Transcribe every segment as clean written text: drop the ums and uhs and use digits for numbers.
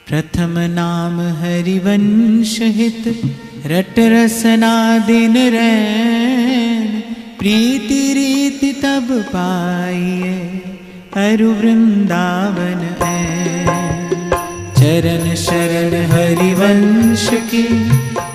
प्रथम नाम हरिवंश हित रट रसना दिन रैन प्रीति रीति तब पाइए अरु वृंदावन ऐन। चरण शरण हरिवंश की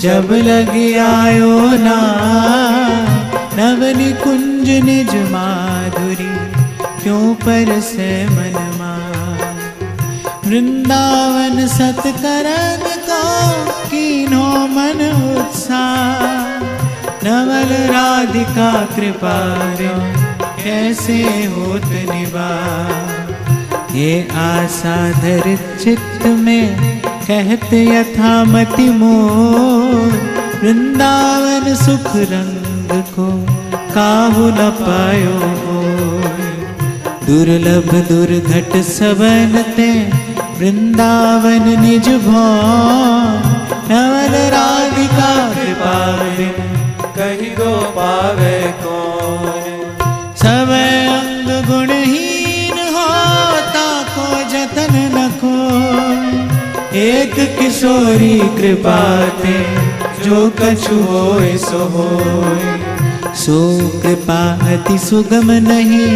जब लग आयो ना नवनि कुंज निज माधुरी क्यों परसे मन वृंदावन सतकरन को कीन्हो मन उत्साह नवल राधिका कृपा कैसे होत निवार। ये आशा धर चित्त में कहते यथामति मोर वृंदावन सुख रंग को काहू न पायो दुर्लभ दुर्घट सबनते वृंदावन निज भवन नवल राधिका कृपा कही दो पावे कौन। सब अंग गुणहीन होता को जतन न को एक किशोरी कृपा ते जो कछु होए सो होए। सो कृपा अति सुगम नहीं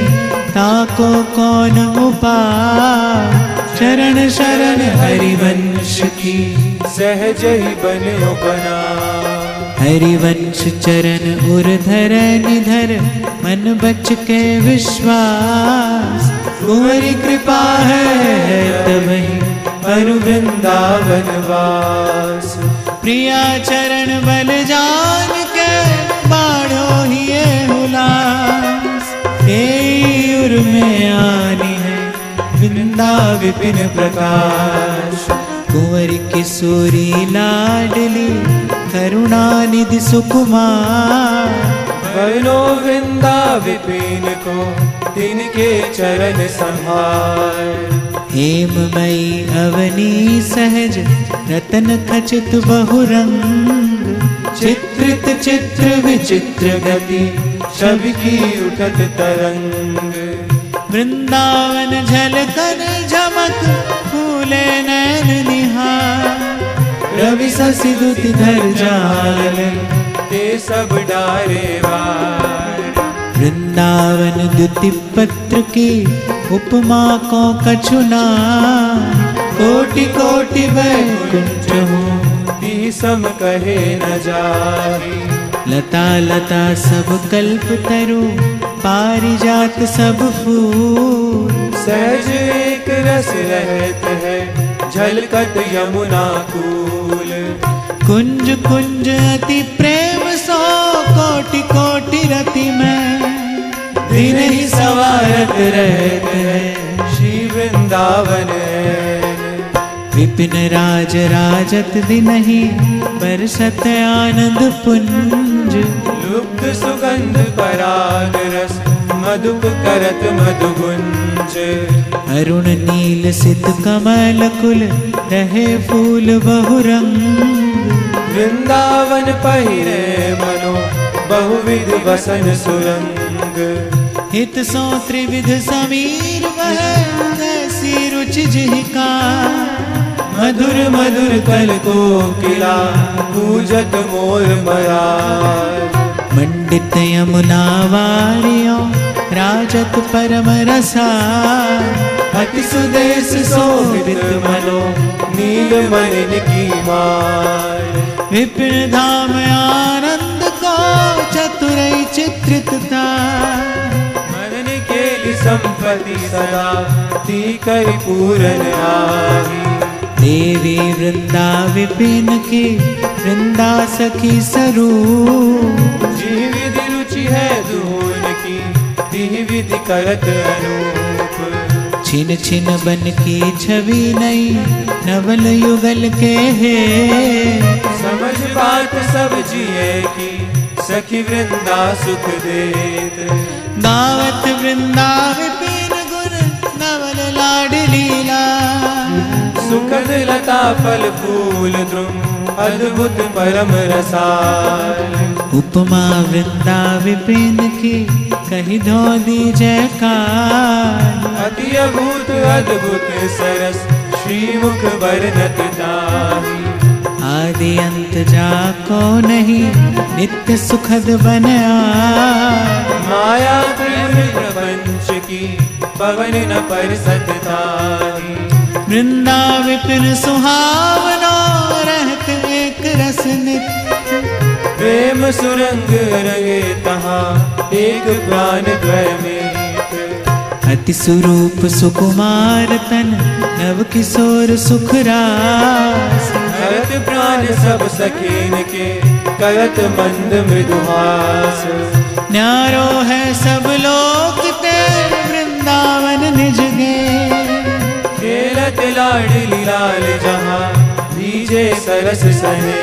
ताको कौन उपाय चरण शरण हरिवंश की सहज ही बनो बना। हरिवंश चरण उर्धर निधर मन बच के विश्वास कुंवरी कृपा है तबहि अरु वृंदावन वास। प्रिया चरण बल जान के बाढ़ो ही हुलास तेयुर में आनी है वृंदा विपिन प्रकाश। कुंवरी किशोरी लाडली करुणा निधि सुकुमार बनो वृंदा विपिन को तिनके चरण संभार। हेममयी अवनी सहज रतन खचित बहुरंग चित्रित चित्र विचित्र गति सबकी उठत तरंग। वृंदावन झलकर झमक फूले नैन निहार रवि शशि दुति धर जाल ते सब डारे वार। वृंदावन दुति पत्र की उपमा को कछुना कोटि कोटि वैकुंठ हूँ ती सम कहे न जाही। लता लता सब कल्प तरु पारिजात सब फूल सहज एक रस रहत है झलकत यमुना कूल। कुंज कुंज अति प्रेम सो कोटि कोटि रति में दिन ही सवारत रहते हैं श्री वृंदावन। विपिन राज राजत दिन ही बरसत आनंद पुंज लुब्ध सुगंध पराग रस मधुप करत मधुगुंज। अरुण नील सित कमल कुल रहे फूल बहुरंग। वृंदावन पहिरे मनो बहुविध वसन सुरंग। हित सो त्रिविध समीर वह कैसी रुचि जिहिका मधुर मधुर कल को किला पूजत मोर मरार। मंडित यमुना वारियों राजत परम रसार अति सुदेश शोभित मनो नील मलिन की मार। विपिन धाम आनंद को चतुरई चित्रितता मनन केली संपत्ति सदा ती कर पूरन आही। देवी वृंदा विपिन की वृंदा सखी स्वरूप जी विधि रुचि है धून की ती विधि करत अनूप। छिन छिन बन की छवि नई नवल युगल के है समझ बात सब जिए की सखी वृंदा सुख देत। गावत वृंदा विपिन गुण नवल लाड लीला सुखद लता फल फूल द्रुम अद्भुत परम रसाल। उपमा वृंदा विपिन की कही दो दी जयकार अति अभूत अद्भुत सरस श्रीमुख बरनत ताहि। आदि अंत जाको नहीं नित्य सुखद बन आए। माया त्रिपुर प्रपंच की पवन न परसत ताहि। वृंदा विपिन सुहावनो रहत एक रस नित्य। प्रेम सुरंग रंगे तहाँ एक प्राण द्वैमित्र। अति स्वरूप सुकुमार तन नव किशोर सुख रास। हरत प्राण सब सखीन के करत मंद मृदुहास। न्यारो है सब लोक ते वृंदावन निज गे। खेलत लाडली लाल जहाँ भीजे सरस सहे।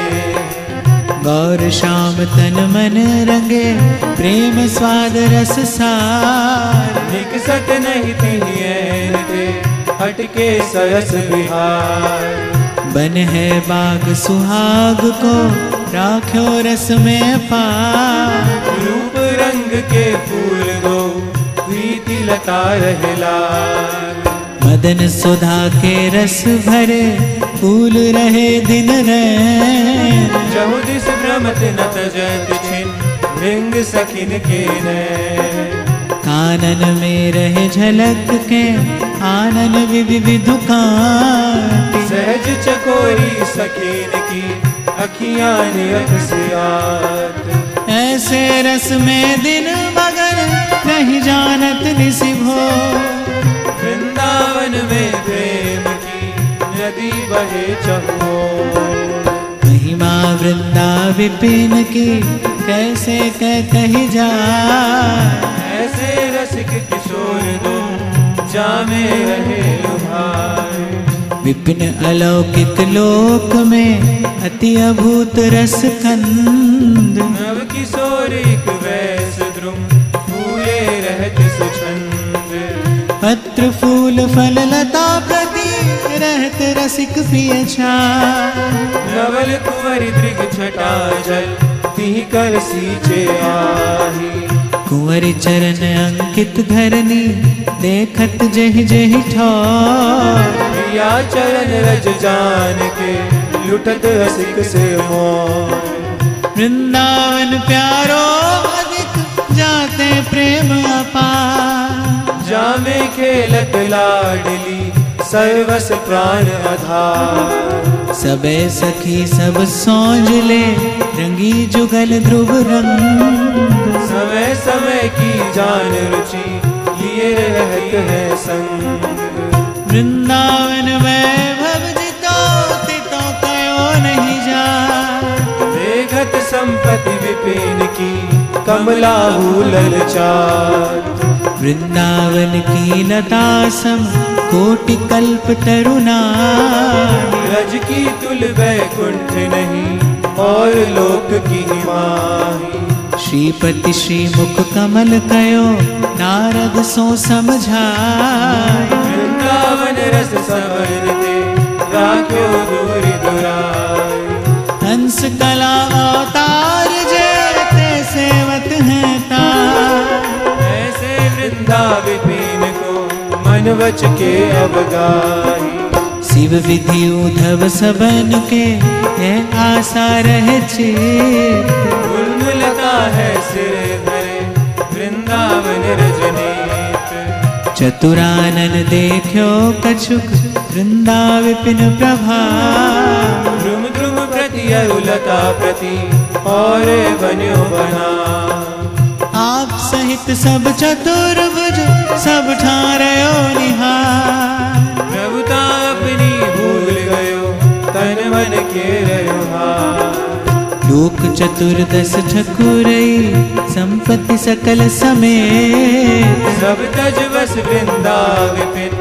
गौर श्याम तन मन रंगे प्रेम स्वाद रस सार। निकसत नहीं तिहियन ते हटके सरस बिहार। बन है बाग सुहाग को राख्यो रस में पार। रूप रंग के फूल दो प्रीति लता रहलार। मदन सुधा के रस भरे फूल रहे दिन रैन। जहु दिस भ्रमत न तजत छिन भृंग सखिन के नैन। कानन में रहे झलक के आनन विविधु कांति। सहज चकोरी सखीन की अखियां निरख से आत। ऐसे रस में दिन मगन नहीं जानत निसि भोर। वृंदावन में प्रेम की नदी बहे चहुओर। महिमा वृंदा विपिन की कैसे कही जाए। ऐसे रसिक किशोर दो जामे रहे लुभाए। विपिन अलौकिक लोक में अति अभूत रस कंद। नव किशोर एक वैस द्रुम फूले रहत सुछंद। पत्र फूल फल लता प्रति रहत रसिक प्रिय छाय। नवल कुंवर दृग छटा जल तिहि कर सींचे आही। कुंवर चरण अंकित धरनी देखत जहि जहि ठौर। प्रिया चरण रज जान के लुटत रसिक से मोह। वृंदावन प्यारो अधिक जाते प्रेम अपार। जामे खेलत लाडली सर्वस प्राण आधार। सबे सखी सब सौंज ले रंगी जुगल ध्रुव रंग। समय समय की जान रुचि लिए रहत है संग। वृंदावन वैभव जितो तितो कयो नहीं जा। देखत संपत्ति विपिन की कमलाहू ललचात। वृंदावन की लता सम कोटि कल्प तरुणाई। रज की तुल वैकुंठ नहीं और लोक की माही। श्रीपति श्रीमुख कमल कयो नारद सो समझाई। वृंदावन रस सवरते राख्यो दूर दुराई। हंस कला अवतार जेते सेवत हैं तार। ऐसे वृंदा विपिन को मन वच के अवगाही। शिव विधि उधव सबन के है आशा रह चित। उन्मलता है सिर धरे वृंदावन रजनीत। चतुरानन देखो कछुक वृंदा विपिन प्रभा। ध्रुम ध्रुम प्रति अरुलता प्रति और बन्यो बना। आप सहित सब चतुर्भुज सब ठारयो निहार। प्रभुता अपनी भूल गयो तन मन के रयो हार। लोक चतुर्दश ठकुरई संपत्ति सकल समेत। सब तज बस वृंदा विपिन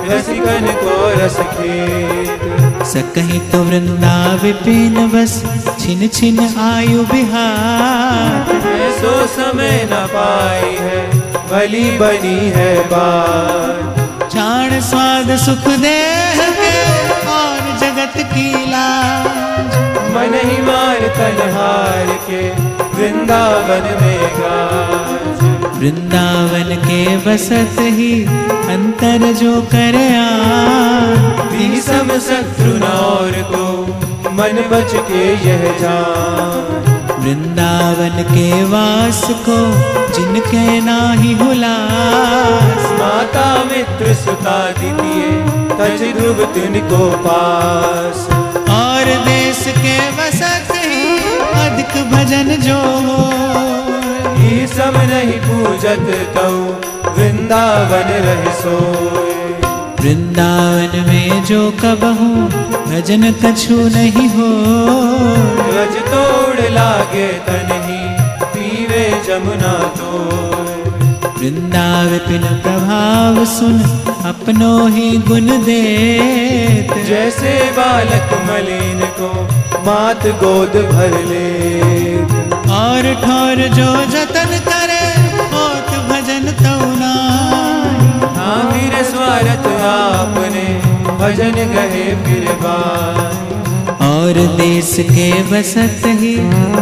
रसिकन को रस खेत। सकहि तो वृंदा विपिन बस छिन छिन आयु बिहार। ऐसो समय न पाई है भली बनी है बात। क्षाण स्वाद सुख देह के और जगत की लाज। मन ही मार तन हार के वृंदावन में गाज। वृंदावन के बसत ही अंतर जो कर सम शत्रु और को मन बच के यह जान। वृंदावन के वास को जिनके नाही हुलास माता मित्र सुता दीजिए तज ध्रुव तिनको पास। और देश के बसत ही अधिक भजन जो हो ये सब नहीं पूजत तो वृंदावन रह सोए। वृंदावन में जो कबहू भजन कछु नहीं हो रज तोड़ लागे तनहि पीवे जमुना तो। वृंदावन प्रभाव सुन अपनो ही गुण देत जैसे बालक मलिन को मात गोद भर ले। और ठोर जो जतन करे होत भजन तौना फिर स्वार्थ आपने भजन गए फिर बात। और देश के बसत ही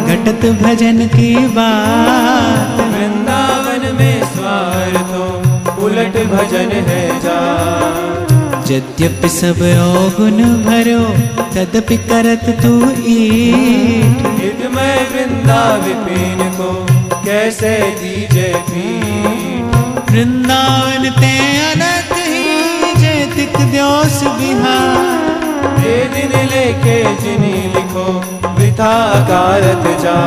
घटत भजन की बात। वृंदावन में स्वार्थ उलट भजन है जा। यद्यपि सब अवगुण भरो तदपि करत तू ईट। हित में वृंदा विपिन को कैसे दीजे पीठ। वृंदावन ते अनंत ही जैतिक द्योस बिहार। ये दिन लेके जिनी लिखो वृथा कारत जा।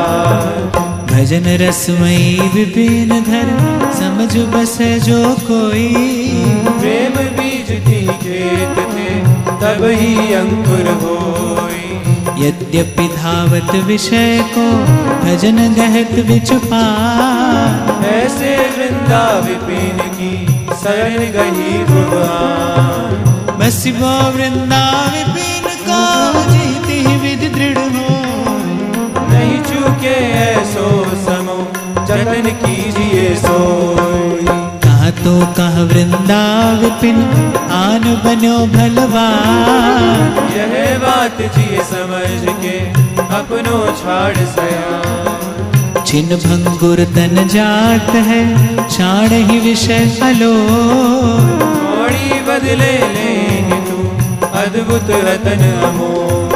भजन रसमयी विपिन धर समझ बसे जो कोई। प्रेम बीज थी खेत थे तब ही अंकुर होई। यद्यपि धावत विषय को भजन गहत बिच पार। ऐसे वृंदा विपिन की शरण गही भगवान। बस वो वृंदा विपिन को जीती विधि दृढ़ हो। नहीं चूके ऐसो समो जतन कीजिए सोई। कहा तो कह वृंदा विपिन आन बनो भलवान। यह बात जिए समझ के अपनो छाड़ सया। छिन भंगुर तन जात है छाड़ ही विषय अलो। थोड़ी बदले लेंगे तू अद्भुत रतन अमोल।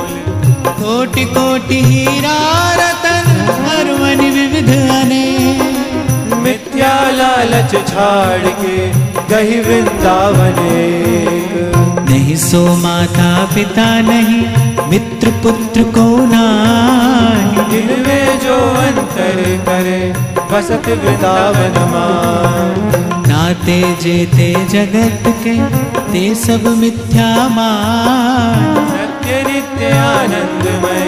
कोटि कोटि हीरा रतन हर मन विविध अनेक। मिथ्या लालच छाड़ के गही वृंदावन एक। नहीं सो माता पिता नहीं मित्र पुत्र को नाही। इनमें जो अंतर करे बसत वृंदावन मान। नाते जेते जगत के ते सब मिथ्या मान। सत्य नित्य आनंदमय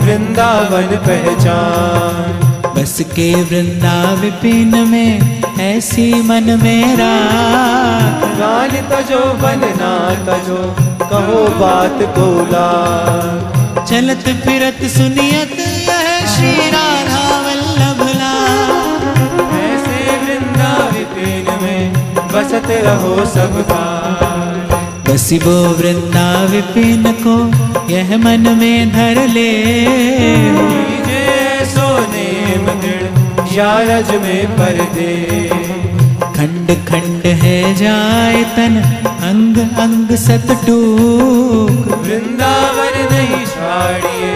वृंदावन पहचान। बस के वृंदा विपिन में ऐसी मन मेरा। गान तजो बनना तजो कहो बात को लाग। चलत फिरत सुनियत यह श्री राधा वल्लभ लाग। ऐसे वृंदा विपिन में बसत रहो सब काल। बसी वो वृंदा विपिन को यह मन में धर ले। सोने मदड़ या रज में पर्दे। खंड खंड है जाए तन अंग अंग सत टूक। वृंदावन नहीं छाड़िए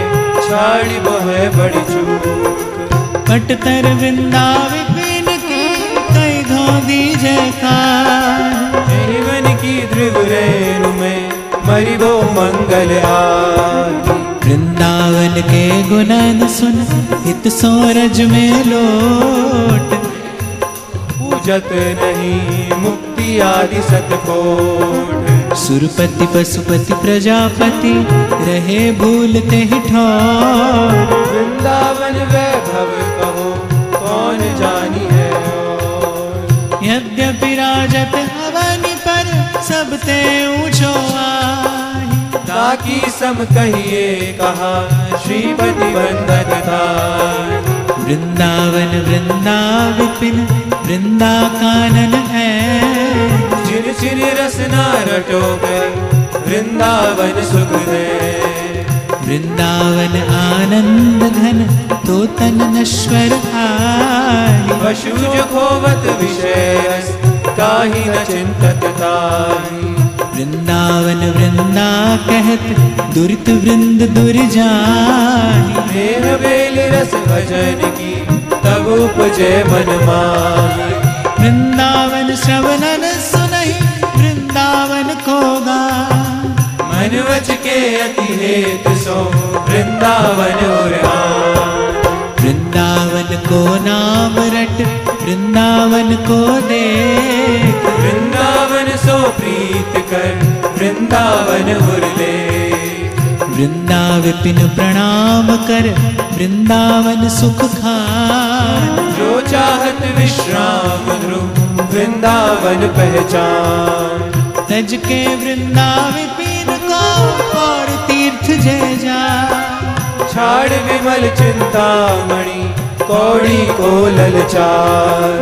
छाड़ी वो है बड़ी चूक। पटतर वृंदा विपिन की कई धोदी जयकार। जीवन की ध्रुव रेणु में मरी वो मंगल आदि। वृंदावन के गुणन सुन हित सोरज में लोट। पूजत नहीं मुक्ति आदि सतकोट। सुरपति पशुपति प्रजापति रहे भूलते ही ठोर। वृंदावन वैभव कहो कौन जानी है और। यद्यपि राजत अवनि पर सबते ऊंचो आहि। ताकि सम कहिए कहा श्रीपति वंदन था। वृंदावन वृंदा विपिन वृंदा कानन है। चिर चिर रसना रटो गए वृंदावन सुख दे। वृंदावन आनंद घन तो तन नश्वर आहि। पशुज खोवत विषय काहि न चिंतत ताहि। वृंदावन वृंदा कहत दुरित वृंद दुर्जाहि। नेह बेल रस भजन की तब उपजे मन माहि। वृंदावन श्रवणन सुनहि वृंदावन को गाहि। मन वच के अति हेत सो वृंदावन और आए। वृंदावन को नाम रट वृंदावन को देख। वृंदावन सो प्रीत कर वृंदावन और ले। वृंदाविपिन प्रणाम कर वृंदावन सुख खान। जो चाहत विश्राम ध्रुव वृंदावन पहचान। तज के वृंदाविपिन को और तीर्थ जय जा। छाड़ विमल चिंतामणि कौड़ी को ललचार।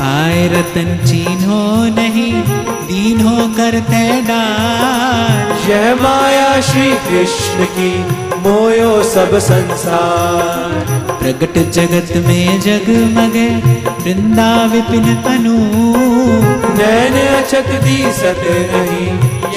आए रतन चीन्हो नहीं दीन्हो करते डार। यह माया श्री कृष्ण की मोयो सब संसार। प्रगट जगत में जगमगे वृंदाविपिन अनूप। नैन अचक दिसत नहीं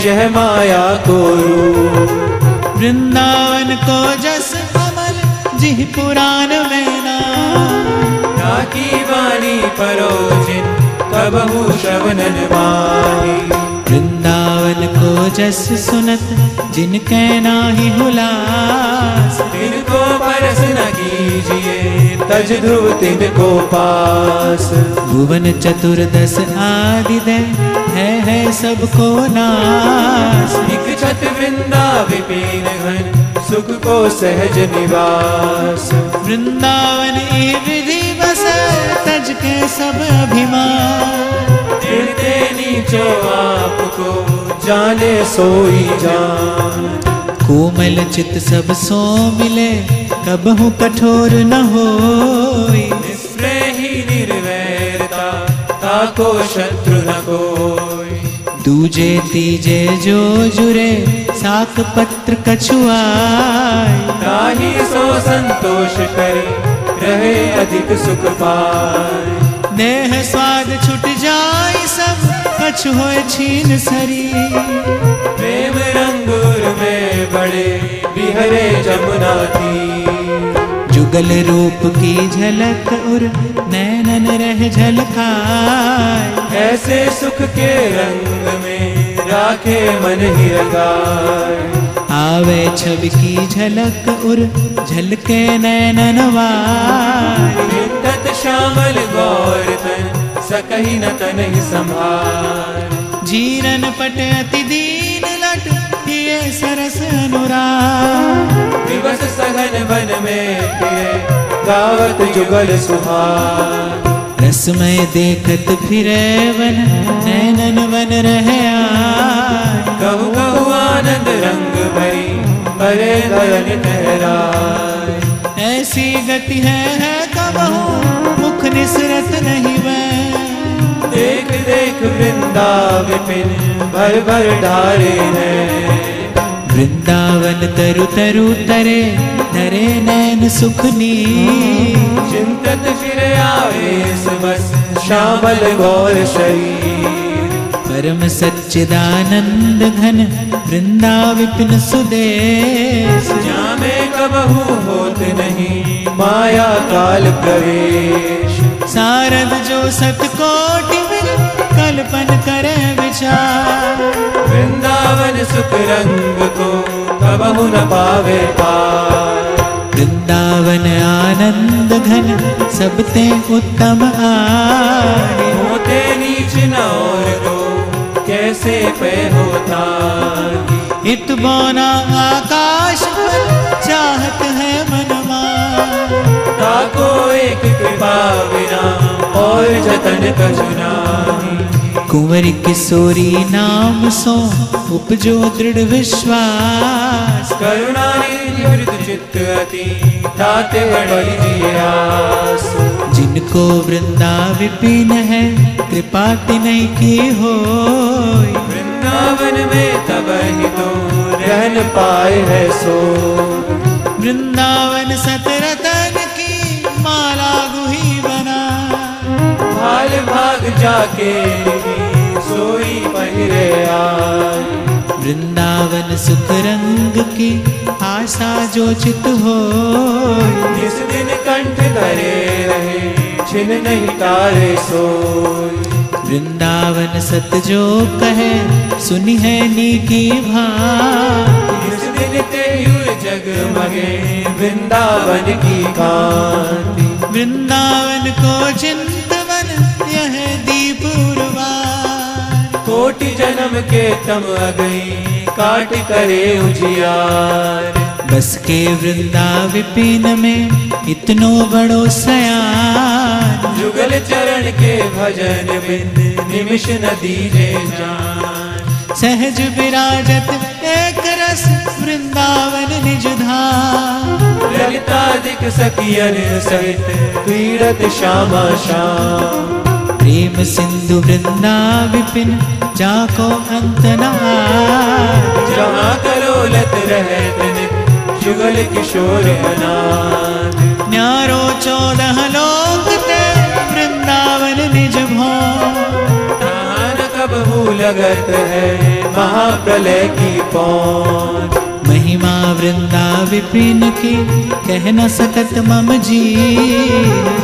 यह माया को रूप। वृंदावन को जस अमल जिह पुराण में नाम। ताकी वाणी परोजिन कबहु श्रवणन माही। वृंदावन को जस सुनत जिनके नाहि हुलास। तिनको परस न कीजिए तज ध्रुव तिनको पास। भुवन चतुर्दश आदि दे है सबको नास। एक छत वृंदा विपिन घन सुख को सहज निवास। वृंदावन ई विधि बस तज के सब अभिमान। गिरते नीचो आपको जाने सोई जान। कोमल चित सब सो मिले कबहु कठोर न होई। निस्प्रेही निर्वैरता ताको शत्रु न कोई। दूजे तीजे जो जुरे साक पत्र कछुआई। ताहि सो संतोष करे रहे अधिक सुख पाए। देह स्वाद छुट जाय सब कछु होय छीन सरी। प्रेम रंगूर में बड़े बिहरे जमुना थी। जुगल रूप की झलक उर नैनन रह झलकाय। ऐसे सुख के रंग में राखे मन ही रंगाए। आवे छवि की झलक उर झलके नैनन वाय। विंदत श्यामल गौर तन सकहि न तनहि संभार। जीरन पट अति दीन लट ये सरस अनुराग। दिवस सघन वन में फिरे गावत जुगल सुहार। रसमय देखत फिरे वन नैनन वन रहे आय। कहु कहु आनंद रंग भरी भरे धरन ठहराए। ऐसी गति है कबहु मुख निसरत नहीं वै। देख देख वृंदा विपिन भर भर ढारे हैं। वृंदावन तरु तरु तरे धरे नैन सुखनी। चिंतत फिर आवेश बस श्यामल गौर शरीर। परम सच्चिदानंद घन वृंदा विपिन सुदेश। जामे कबहु होत नहीं माया काल प्रवेश। सारद जो सतकोटि मिल कल्पन करे विचार। वृंदावन सुख रंग को कबहु न पावे पार। वृंदावन आनंद घन सबते उत्तम आए। होते नीच न और को कैसे पे होता। इत बोना आकाश पर चाहत है मनमा। ताको एक कृपा बिना और जतन कछु नाही। कुंवरी किशोरी नाम सो उपजो दृढ़ विश्वास। करुणा निवृत चित्त अति ताते बड़ी जियास। जिनको वृंदा विपिन है कृपा तिनय की होय। वृंदावन में तब ही तो रहन पाए है सो। वृंदावन सतरतन की भाग जाके सोई पहिरे आए। वृंदावन सुख रंग की आशा जो चित हो, जिस दिन कंठ धरे रहे छिन नहीं तारे सोई। वृंदावन सत जो कहे सुनी है नीकी भांति, जिस दिन तेयुर जगमगे वृंदावन की कांति। वृंदावन को चिंतवन यह दीप उर्वार, कोटि जन्म के तम अगई काट करे उजियार। बस के वृंदा विपिन में इतनो बड़ो सयान, जुगल चरण के भजन बिंद निमिष न दीजे जान। सहज विराजत एक रस वृंदावन निज धाम, ललितादिक सखियन सहित पीड़त श्यामा श्याम। प्रेम सिंधु वृंदा विपिन जाको अंत न आए, जहाँ करोलत रहत नित जुगल किशोर अनाथ। न्यारो 14 लोक ते वृंदावन निज भों, तान कब लगत है महाप्रलय की पौन। महिमा वृंदा विपिन की कह न सकत मम जी,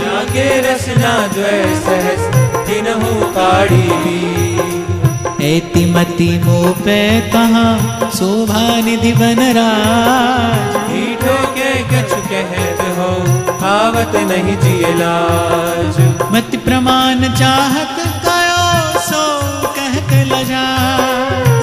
जाके रसना द्वय सहस तिनहु काढ़ी ली। ऐति मति मोह पे कहाँ शोभा निधि बनराज, मीठो के कछु कहत हो आवत नहीं जियलाज। मति प्रमाण चाहत कयो सो कहत लजा,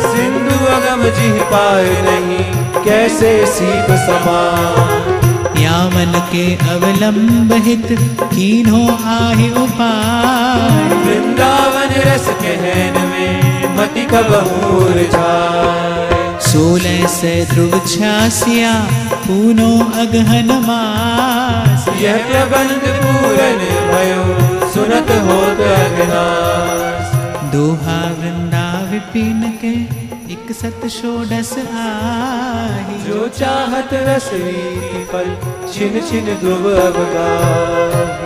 सिंधु अगम जिह पार नहीं कैसे सीप समान। या मन के अवलंब हित कीन्हो आहि उपाय, वृंदावन रस कहन में मति कबहूर जाए। 16 से ध्रुव 86 पूनो अगहन मास, यह प्रबंध पूरन भयो सुनत होत अघनास। दोहा वृंदा विपिन के 61 षोडश आहि, जो चाहत रस वीति फल छिन छिन ध्रुव अवगाह।